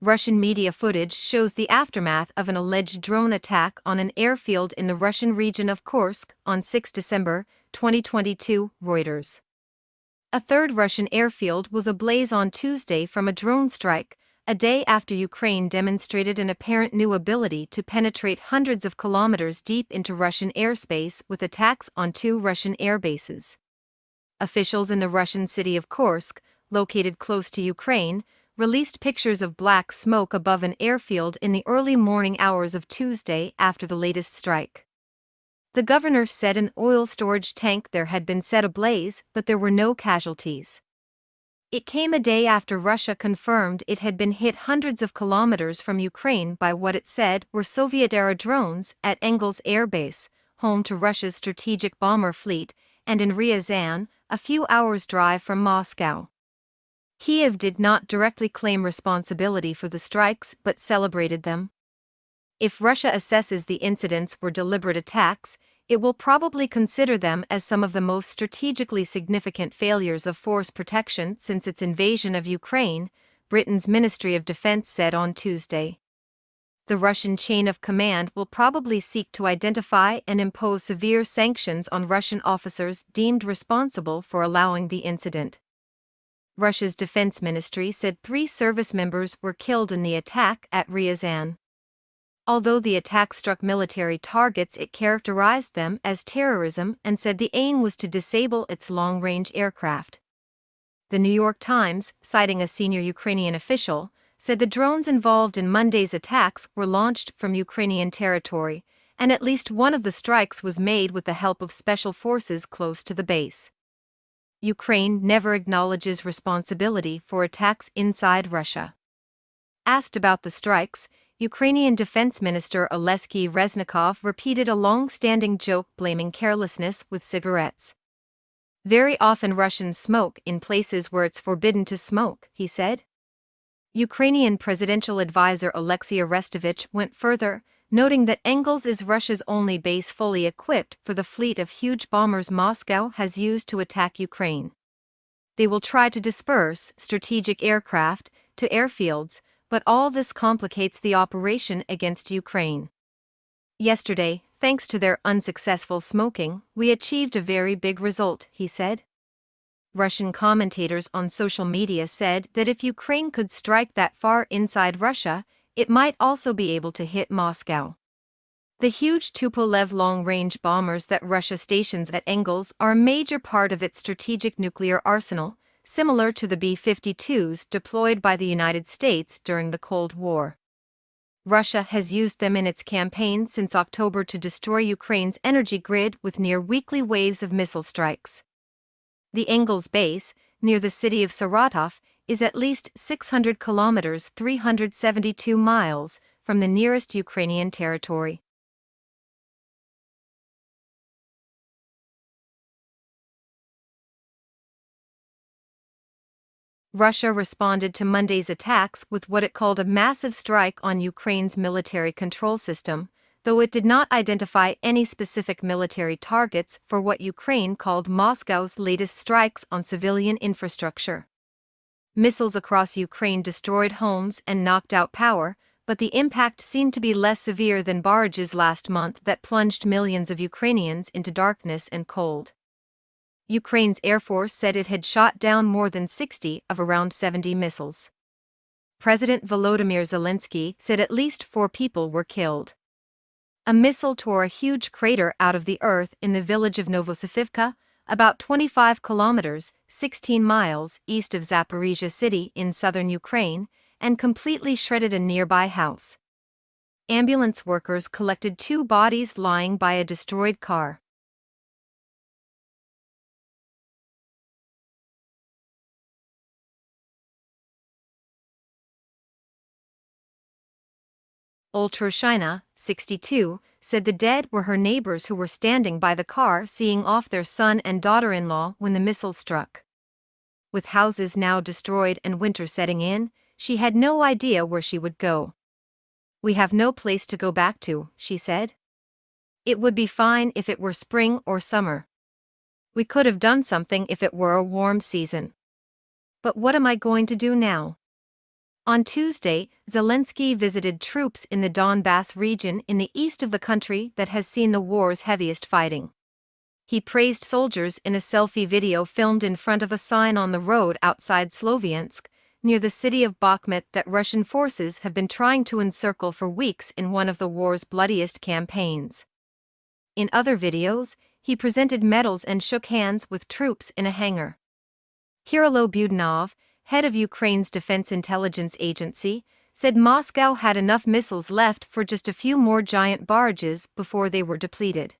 Russian media footage shows the aftermath of an alleged drone attack on an airfield in the Russian region of Kursk on 6 December 2022, Reuters. A third Russian airfield was ablaze on Tuesday from a drone strike, a day after Ukraine demonstrated an apparent new ability to penetrate hundreds of kilometers deep into Russian airspace with attacks on 2 Russian air bases. Officials in the Russian city of Kursk, located close to Ukraine, released pictures of black smoke above an airfield in the early morning hours of Tuesday after the latest strike. The governor said an oil storage tank there had been set ablaze, but there were no casualties. It came a day after Russia confirmed it had been hit hundreds of kilometers from Ukraine by what it said were Soviet-era drones at Engels Air Base, home to Russia's strategic bomber fleet, and in Ryazan, a few hours' drive from Moscow. Kyiv did not directly claim responsibility for the strikes but celebrated them. If Russia assesses the incidents were deliberate attacks, it will probably consider them as some of the most strategically significant failures of force protection since its invasion of Ukraine, Britain's Ministry of Defense said on Tuesday. The Russian chain of command will probably seek to identify and impose severe sanctions on Russian officers deemed responsible for allowing the incident. Russia's defense ministry said 3 service members were killed in the attack at Ryazan. Although the attack struck military targets, it characterized them as terrorism and said the aim was to disable its long-range aircraft. The New York Times, citing a senior Ukrainian official, said the drones involved in Monday's attacks were launched from Ukrainian territory, and at least one of the strikes was made with the help of special forces close to the base. Ukraine never acknowledges responsibility for attacks inside Russia. Asked about the strikes, Ukrainian Defense Minister Oleksiy Reznikov repeated a long-standing joke blaming carelessness with cigarettes. Very often Russians smoke in places where it's forbidden to smoke, he said. Ukrainian presidential advisor Alexei Arestovich went further, noting that Engels is Russia's only base fully equipped for the fleet of huge bombers Moscow has used to attack Ukraine. They will try to disperse strategic aircraft to airfields, but all this complicates the operation against Ukraine. Yesterday, thanks to their unsuccessful smoking, we achieved a very big result, he said. Russian commentators on social media said that if Ukraine could strike that far inside Russia, it might also be able to hit Moscow. The huge Tupolev long-range bombers that Russia stations at Engels are a major part of its strategic nuclear arsenal, similar to the B-52s deployed by the United States during the Cold War. Russia has used them in its campaign since October to destroy Ukraine's energy grid with near-weekly waves of missile strikes. The Engels base, near the city of Saratov, is at least 600 kilometers (372 miles) from the nearest Ukrainian territory. Russia responded to Monday's attacks with what it called a massive strike on Ukraine's military control system, though it did not identify any specific military targets for what Ukraine called Moscow's latest strikes on civilian infrastructure. Missiles across Ukraine destroyed homes and knocked out power, but the impact seemed to be less severe than barrages last month that plunged millions of Ukrainians into darkness and cold. Ukraine's Air Force said it had shot down more than 60 of around 70 missiles. President Volodymyr Zelensky said at least 4 people were killed. A missile tore a huge crater out of the earth in the village of Novosifivka, about 25 kilometers (16 miles) east of Zaporizhzhia city in southern Ukraine, and completely shredded a nearby house. Ambulance workers collected 2 bodies lying by a destroyed car. Ultrashina, 62, said the dead were her neighbors who were standing by the car seeing off their son and daughter-in-law when the missile struck. With houses now destroyed and winter setting in, she had no idea where she would go. "We have no place to go back to," she said. "It would be fine if it were spring or summer. We could have done something if it were a warm season. But what am I going to do now? On Tuesday, Zelensky visited troops in the Donbass region in the east of the country that has seen the war's heaviest fighting. He praised soldiers in a selfie video filmed in front of a sign on the road outside Sloviansk, near the city of Bakhmut that Russian forces have been trying to encircle for weeks in one of the war's bloodiest campaigns. In other videos, he presented medals and shook hands with troops in a hangar. Kirill Budanov, head of Ukraine's Defense Intelligence Agency, said Moscow had enough missiles left for just a few more giant barrages before they were depleted.